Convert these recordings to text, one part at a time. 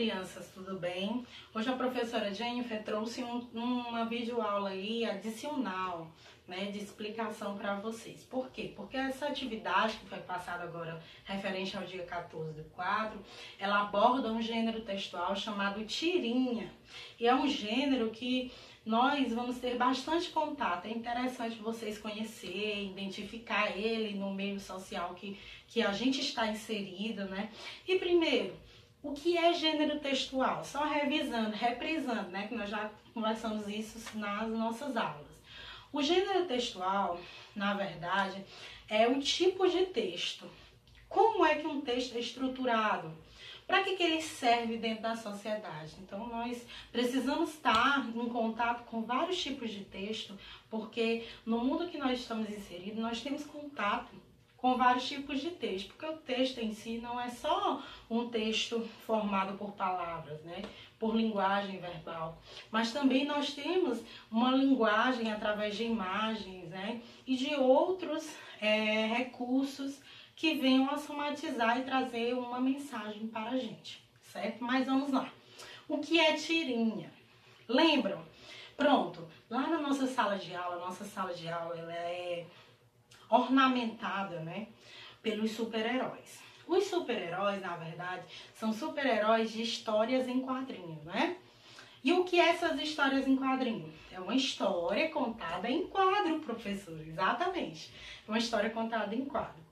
crianças, tudo bem? Hoje a professora Jennifer trouxe uma videoaula aí adicional, né, de explicação para vocês. Por quê? Porque essa atividade que foi passada agora, referente ao dia 14/4, ela aborda um gênero textual chamado tirinha. E é um gênero que nós vamos ter bastante contato. É interessante vocês conhecerem, identificar ele no meio social que a gente está inserido, né? E primeiro, o que é gênero textual? Só revisando, reprisando, né? Que nós já conversamos isso nas nossas aulas. O gênero textual, na verdade, é o tipo de texto. Como é que um texto é estruturado? Para que ele serve dentro da sociedade? Então, nós precisamos estar em contato com vários tipos de texto, porque no mundo que nós estamos inseridos, nós temos contato com vários tipos de texto, porque o texto em si não é só um texto formado por palavras, né? Por linguagem verbal, mas também nós temos uma linguagem através de imagens, né? E de outros recursos que venham a somatizar e trazer uma mensagem para a gente, certo? Mas vamos lá. O que é tirinha? Lembram? Pronto, lá na nossa sala de aula, ela é ornamentada, né, pelos super-heróis. Os super-heróis, na verdade, são super-heróis de histórias em quadrinhos, né? E o que é essas histórias em quadrinho? É uma história contada em quadro, professor, exatamente. É uma história contada em quadro.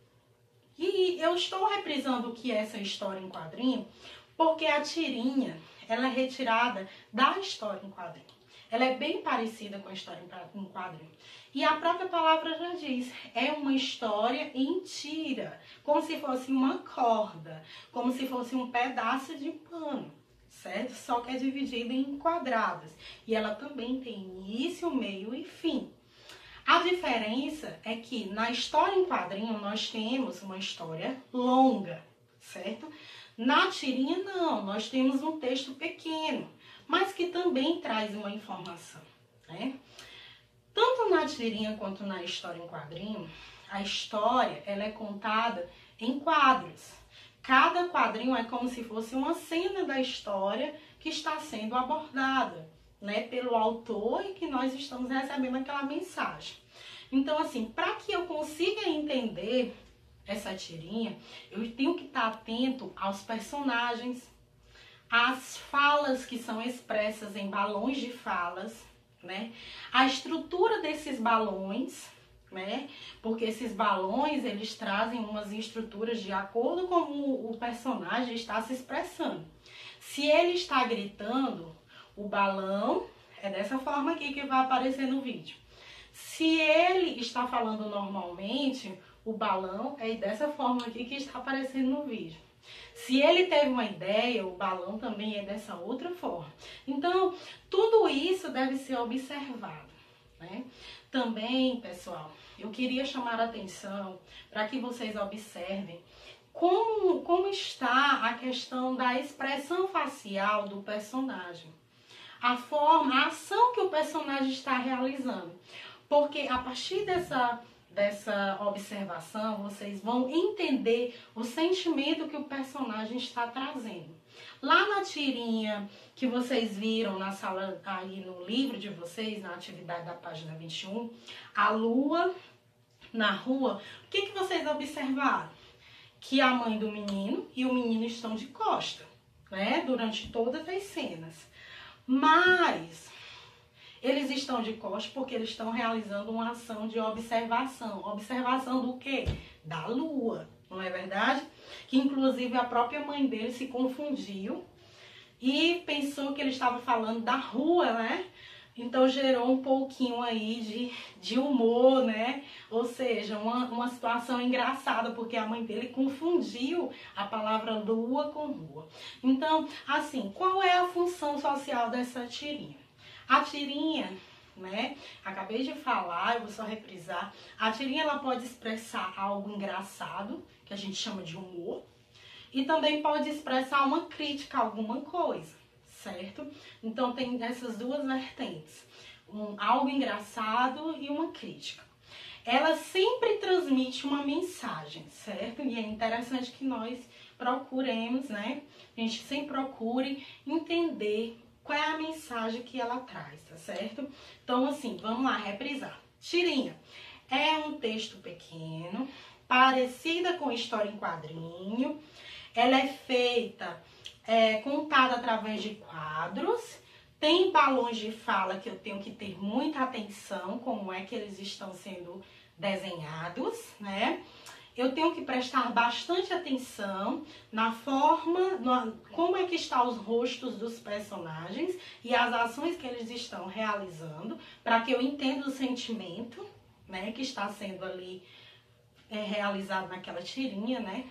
E eu estou reprisando o que é essa história em quadrinho, porque a tirinha, ela é retirada da história em quadrinho. Ela é bem parecida com a história em quadrinho. E a própria palavra já diz, é uma história em tira, como se fosse uma corda, como se fosse um pedaço de pano, certo? Só que é dividida em quadrados. E ela também tem início, meio e fim. A diferença é que na história em quadrinho nós temos uma história longa, certo? Na tirinha não, nós temos um texto pequeno, mas que também traz uma informação, né? Tanto na tirinha quanto na história em quadrinho, a história ela é contada em quadros. Cada quadrinho é como se fosse uma cena da história que está sendo abordada, né, pelo autor e que nós estamos recebendo aquela mensagem. Então, assim, para que eu consiga entender essa tirinha, eu tenho que estar atento aos personagens, às falas que são expressas em balões de falas, né? A estrutura desses balões, né? Porque esses balões, eles trazem umas estruturas de acordo com como o personagem está se expressando. Se ele está gritando, o balão é dessa forma aqui que vai aparecer no vídeo. Se ele está falando normalmente, o balão é dessa forma aqui que está aparecendo no vídeo. Se ele teve uma ideia, o balão também é dessa outra forma. Então, tudo isso deve ser observado, né? Também, pessoal, eu queria chamar a atenção para que vocês observem como está a questão da expressão facial do personagem. A forma, a ação que o personagem está realizando. Porque a partir dessa observação, vocês vão entender o sentimento que o personagem está trazendo. Lá na tirinha que vocês viram na sala, aí no livro de vocês, na atividade da página 21, a lua na rua, o que vocês observaram? Que a mãe do menino e o menino estão de costa, né? Durante todas as cenas. Mas eles estão de costas porque eles estão realizando uma ação de observação. Observação do quê? Da lua, não é verdade? Que inclusive a própria mãe dele se confundiu e pensou que ele estava falando da rua, né? Então gerou um pouquinho aí de humor, né? Ou seja, uma situação engraçada, porque a mãe dele confundiu a palavra lua com rua. Então, assim, qual é a função social dessa tirinha? A tirinha, né, acabei de falar, eu vou só reprisar. A tirinha, ela pode expressar algo engraçado, que a gente chama de humor, e também pode expressar uma crítica a alguma coisa, certo? Então tem essas duas vertentes, algo engraçado e uma crítica. ela sempre transmite uma mensagem, certo? E é interessante que nós procuremos, né? A gente sempre procure entender qual é a mensagem que ela traz, tá certo? Então, assim, vamos lá, reprisar. Tirinha é um texto pequeno, parecida com história em quadrinho. Ela é feita, contada através de quadros. Tem balões de fala que eu tenho que ter muita atenção, como é que eles estão sendo desenhados, né? Eu tenho que prestar bastante atenção na forma, como é que estão os rostos dos personagens e as ações que eles estão realizando, para que eu entenda o sentimento, né, que está sendo ali realizado naquela tirinha, né?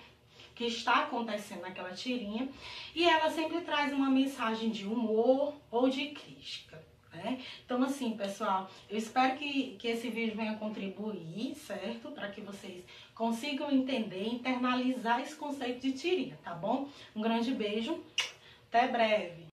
Que está acontecendo naquela tirinha, e ela sempre traz uma mensagem de humor ou de crítica, né? Então, assim, pessoal, eu espero que esse vídeo venha contribuir, certo? Para que vocês consigam entender, internalizar esse conceito de tirinha, tá bom? Um grande beijo, até breve!